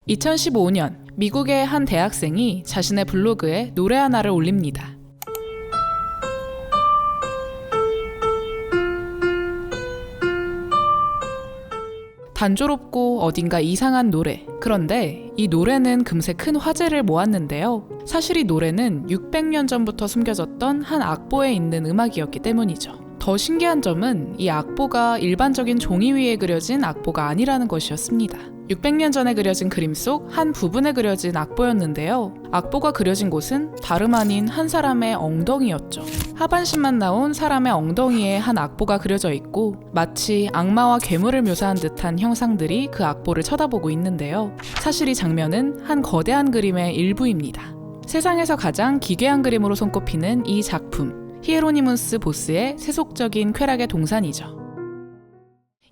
2015년 미국의 한 대학생이 자신의 블로그에 노래 하나를 올립니다. 단조롭고 어딘가 이상한 노래. 그런데 이 노래는 금세 큰 화제를 모았는데요. 사실 이 노래는 600년 전부터 숨겨졌던 한 악보에 있는 음악이었기 때문이죠. 더 신기한 점은 이 악보가 일반적인 종이 위에 그려진 악보가 아니라는 것이었습니다. 600년 전에 그려진 그림 속 한 부분에 그려진 악보였는데요. 악보가 그려진 곳은 다름 아닌 한 사람의 엉덩이였죠. 하반신만 나온 사람의 엉덩이에 한 악보가 그려져 있고 마치 악마와 괴물을 묘사한 듯한 형상들이 그 악보를 쳐다보고 있는데요. 사실 이 장면은 한 거대한 그림의 일부입니다. 세상에서 가장 기괴한 그림으로 손꼽히는 이 작품, 히에로니무스 보스의 세속적인 쾌락의 동산이죠.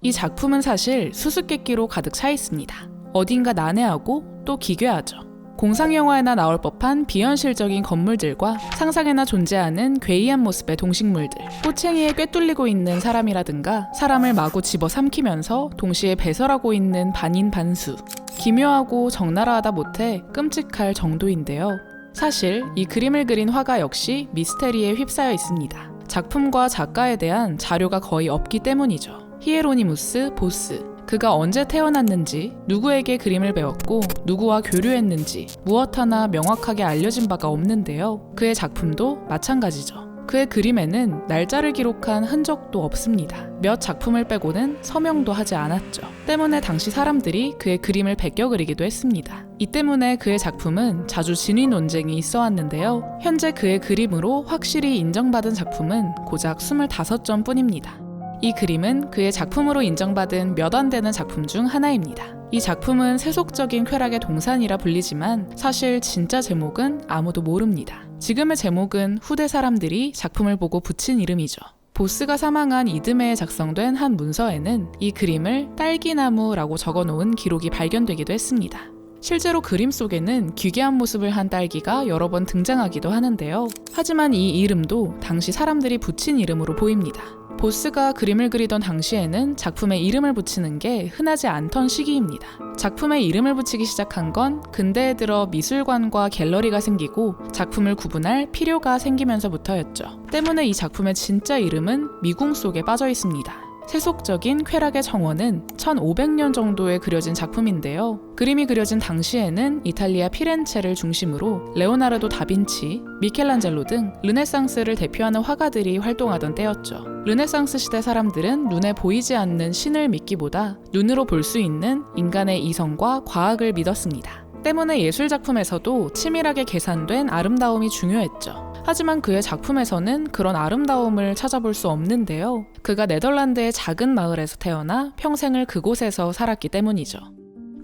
이 작품은 사실 수수께끼로 가득 차 있습니다. 어딘가 난해하고 또 기괴하죠. 공상영화에나 나올 법한 비현실적인 건물들과 상상에나 존재하는 괴이한 모습의 동식물들, 꼬챙이에 꿰뚫리고 있는 사람이라든가 사람을 마구 집어삼키면서 동시에 배설하고 있는 반인반수, 기묘하고 적나라하다 못해 끔찍할 정도인데요. 사실 이 그림을 그린 화가 역시 미스테리에 휩싸여 있습니다. 작품과 작가에 대한 자료가 거의 없기 때문이죠. 히에로니무스 보스, 그가 언제 태어났는지, 누구에게 그림을 배웠고 누구와 교류했는지 무엇 하나 명확하게 알려진 바가 없는데요. 그의 작품도 마찬가지죠. 그의 그림에는 날짜를 기록한 흔적도 없습니다. 몇 작품을 빼고는 서명도 하지 않았죠. 때문에 당시 사람들이 그의 그림을 베껴 그리기도 했습니다. 이 때문에 그의 작품은 자주 진위 논쟁이 있어 왔는데요. 현재 그의 그림으로 확실히 인정받은 작품은 고작 25점 뿐입니다. 이 그림은 그의 작품으로 인정받은 몇 안 되는 작품 중 하나입니다. 이 작품은 세속적인 쾌락의 동산이라 불리지만 사실 진짜 제목은 아무도 모릅니다. 지금의 제목은 후대 사람들이 작품을 보고 붙인 이름이죠. 보스가 사망한 이듬해에 작성된 한 문서에는 이 그림을 딸기나무라고 적어놓은 기록이 발견되기도 했습니다. 실제로 그림 속에는 기괴한 모습을 한 딸기가 여러 번 등장하기도 하는데요. 하지만 이 이름도 당시 사람들이 붙인 이름으로 보입니다. 보스가 그림을 그리던 당시에는 작품에 이름을 붙이는 게 흔하지 않던 시기입니다. 작품에 이름을 붙이기 시작한 건 근대에 들어 미술관과 갤러리가 생기고 작품을 구분할 필요가 생기면서부터였죠. 때문에 이 작품의 진짜 이름은 미궁 속에 빠져 있습니다. 세속적인 쾌락의 정원은 1500년 정도에 그려진 작품인데요. 그림이 그려진 당시에는 이탈리아 피렌체를 중심으로 레오나르도 다빈치, 미켈란젤로 등 르네상스를 대표하는 화가들이 활동하던 때였죠. 르네상스 시대 사람들은 눈에 보이지 않는 신을 믿기보다 눈으로 볼 수 있는 인간의 이성과 과학을 믿었습니다. 때문에 예술작품에서도 치밀하게 계산된 아름다움이 중요했죠. 하지만 그의 작품에서는 그런 아름다움을 찾아볼 수 없는데요. 그가 네덜란드의 작은 마을에서 태어나 평생을 그곳에서 살았기 때문이죠.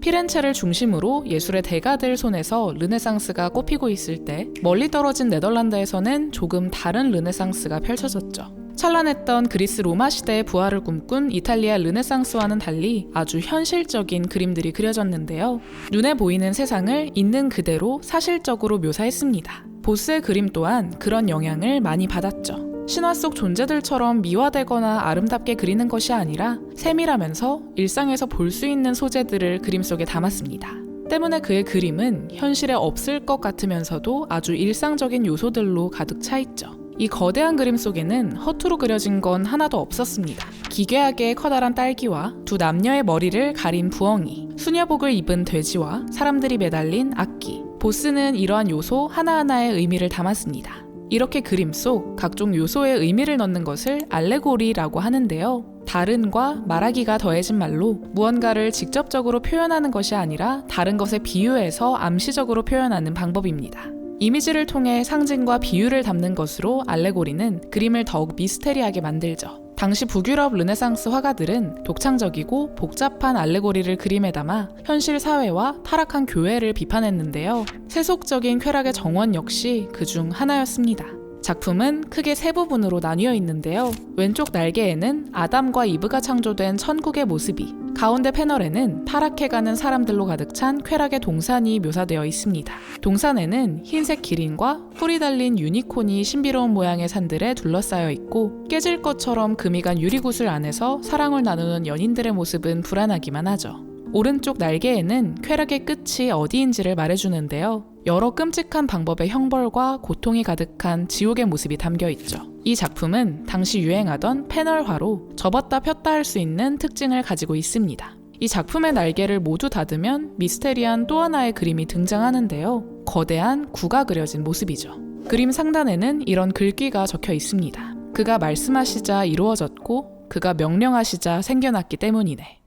피렌체를 중심으로 예술의 대가들 손에서 르네상스가 꼽히고 있을 때 멀리 떨어진 네덜란드에서는 조금 다른 르네상스가 펼쳐졌죠. 찬란했던 그리스 로마 시대의 부활을 꿈꾼 이탈리아 르네상스와는 달리 아주 현실적인 그림들이 그려졌는데요. 눈에 보이는 세상을 있는 그대로 사실적으로 묘사했습니다. 보스의 그림 또한 그런 영향을 많이 받았죠. 신화 속 존재들처럼 미화되거나 아름답게 그리는 것이 아니라 세밀하면서 일상에서 볼 수 있는 소재들을 그림 속에 담았습니다. 때문에 그의 그림은 현실에 없을 것 같으면서도 아주 일상적인 요소들로 가득 차 있죠. 이 거대한 그림 속에는 허투루 그려진 건 하나도 없었습니다. 기괴하게 커다란 딸기와 두 남녀의 머리를 가린 부엉이, 수녀복을 입은 돼지와 사람들이 매달린 악기, 보스는 이러한 요소 하나하나의 의미를 담았습니다. 이렇게 그림 속 각종 요소에 의미를 넣는 것을 알레고리라고 하는데요. 다른과 말하기가 더해진 말로 무언가를 직접적으로 표현하는 것이 아니라 다른 것에 비유해서 암시적으로 표현하는 방법입니다. 이미지를 통해 상징과 비유를 담는 것으로 알레고리는 그림을 더욱 미스테리하게 만들죠. 당시 북유럽 르네상스 화가들은 독창적이고 복잡한 알레고리를 그림에 담아 현실 사회와 타락한 교회를 비판했는데요. 세속적인 쾌락의 정원 역시 그중 하나였습니다. 작품은 크게 세 부분으로 나뉘어 있는데요. 왼쪽 날개에는 아담과 이브가 창조된 천국의 모습이, 가운데 패널에는 타락해가는 사람들로 가득 찬 쾌락의 동산이 묘사되어 있습니다. 동산에는 흰색 기린과 뿔이 달린 유니콘이 신비로운 모양의 산들에 둘러싸여 있고 깨질 것처럼 금이 간 유리구슬 안에서 사랑을 나누는 연인들의 모습은 불안하기만 하죠. 오른쪽 날개에는 쾌락의 끝이 어디인지를 말해주는데요. 여러 끔찍한 방법의 형벌과 고통이 가득한 지옥의 모습이 담겨 있죠. 이 작품은 당시 유행하던 패널화로 접었다 폈다 할 수 있는 특징을 가지고 있습니다. 이 작품의 날개를 모두 닫으면 미스테리한 또 하나의 그림이 등장하는데요. 거대한 구가 그려진 모습이죠. 그림 상단에는 이런 글귀가 적혀 있습니다. 그가 말씀하시자 이루어졌고 그가 명령하시자 생겨났기 때문이네.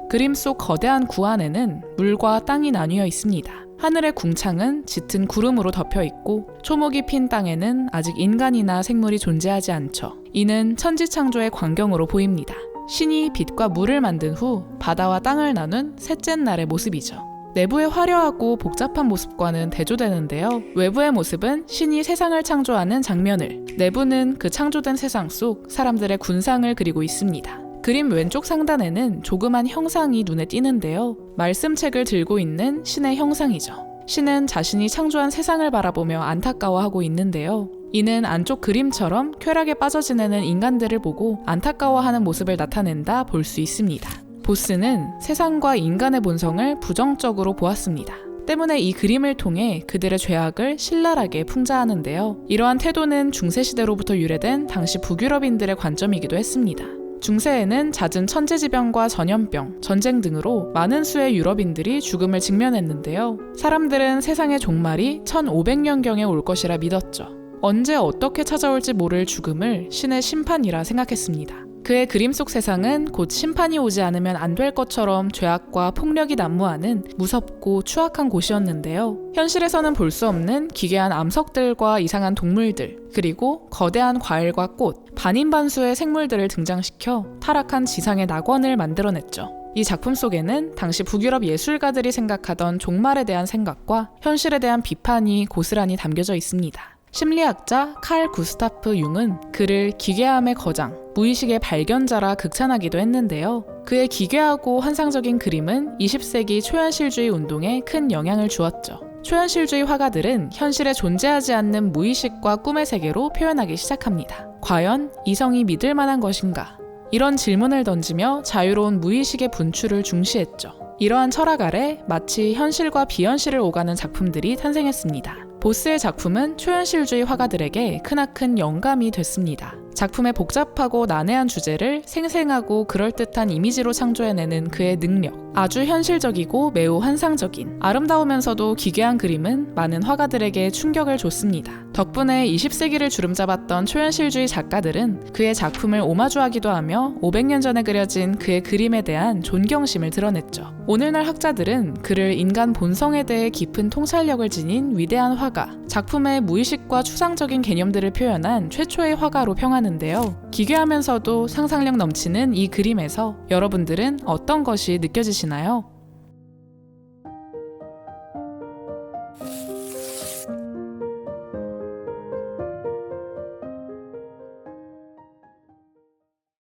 그림 속 거대한 구 안에는 물과 땅이 나뉘어 있습니다. 하늘의 궁창은 짙은 구름으로 덮여 있고 초목이 핀 땅에는 아직 인간이나 생물이 존재하지 않죠. 이는 천지창조의 광경으로 보입니다. 신이 빛과 물을 만든 후 바다와 땅을 나눈 셋째 날의 모습이죠. 내부의 화려하고 복잡한 모습과는 대조되는데요. 외부의 모습은 신이 세상을 창조하는 장면을, 내부는 그 창조된 세상 속 사람들의 군상을 그리고 있습니다. 그림 왼쪽 상단에는 조그만 형상이 눈에 띄는데요. 말씀책을 들고 있는 신의 형상이죠. 신은 자신이 창조한 세상을 바라보며 안타까워하고 있는데요. 이는 안쪽 그림처럼 쾌락에 빠져 지내는 인간들을 보고 안타까워하는 모습을 나타낸다 볼 수 있습니다. 보스는 세상과 인간의 본성을 부정적으로 보았습니다. 때문에 이 그림을 통해 그들의 죄악을 신랄하게 풍자하는데요. 이러한 태도는 중세시대로부터 유래된 당시 북유럽인들의 관점이기도 했습니다. 중세에는 잦은 천재지병과 전염병, 전쟁 등으로 많은 수의 유럽인들이 죽음을 직면했는데요. 사람들은 세상의 종말이 1500년경에 올 것이라 믿었죠. 언제 어떻게 찾아올지 모를 죽음을 신의 심판이라 생각했습니다. 그의 그림 속 세상은 곧 심판이 오지 않으면 안 될 것처럼 죄악과 폭력이 난무하는 무섭고 추악한 곳이었는데요. 현실에서는 볼 수 없는 기괴한 암석들과 이상한 동물들, 그리고 거대한 과일과 꽃, 반인반수의 생물들을 등장시켜 타락한 지상의 낙원을 만들어냈죠. 이 작품 속에는 당시 북유럽 예술가들이 생각하던 종말에 대한 생각과 현실에 대한 비판이 고스란히 담겨져 있습니다. 심리학자 칼 구스타프 융은 그를 기괴함의 거장, 무의식의 발견자라 극찬하기도 했는데요. 그의 기괴하고 환상적인 그림은 20세기 초현실주의 운동에 큰 영향을 주었죠. 초현실주의 화가들은 현실에 존재하지 않는 무의식과 꿈의 세계로 표현하기 시작합니다. 과연 이성이 믿을 만한 것인가? 이런 질문을 던지며 자유로운 무의식의 분출을 중시했죠. 이러한 철학 아래 마치 현실과 비현실을 오가는 작품들이 탄생했습니다. 보스의 작품은 초현실주의 화가들에게 크나큰 영감이 됐습니다. 작품의 복잡하고 난해한 주제를 생생하고 그럴듯한 이미지로 창조해내는 그의 능력, 아주 현실적이고 매우 환상적인, 아름다우면서도 기괴한 그림은 많은 화가들에게 충격을 줬습니다. 덕분에 20세기를 주름잡았던 초현실주의 작가들은 그의 작품을 오마주하기도 하며 500년 전에 그려진 그의 그림에 대한 존경심을 드러냈죠. 오늘날 학자들은 그를 인간 본성에 대해 깊은 통찰력을 지닌 위대한 화가, 작품의 무의식과 추상적인 개념들을 표현한 최초의 화가로 평하는데요. 기괴하면서도 상상력 넘치는 이 그림에서 여러분들은 어떤 것이 느껴지시나요?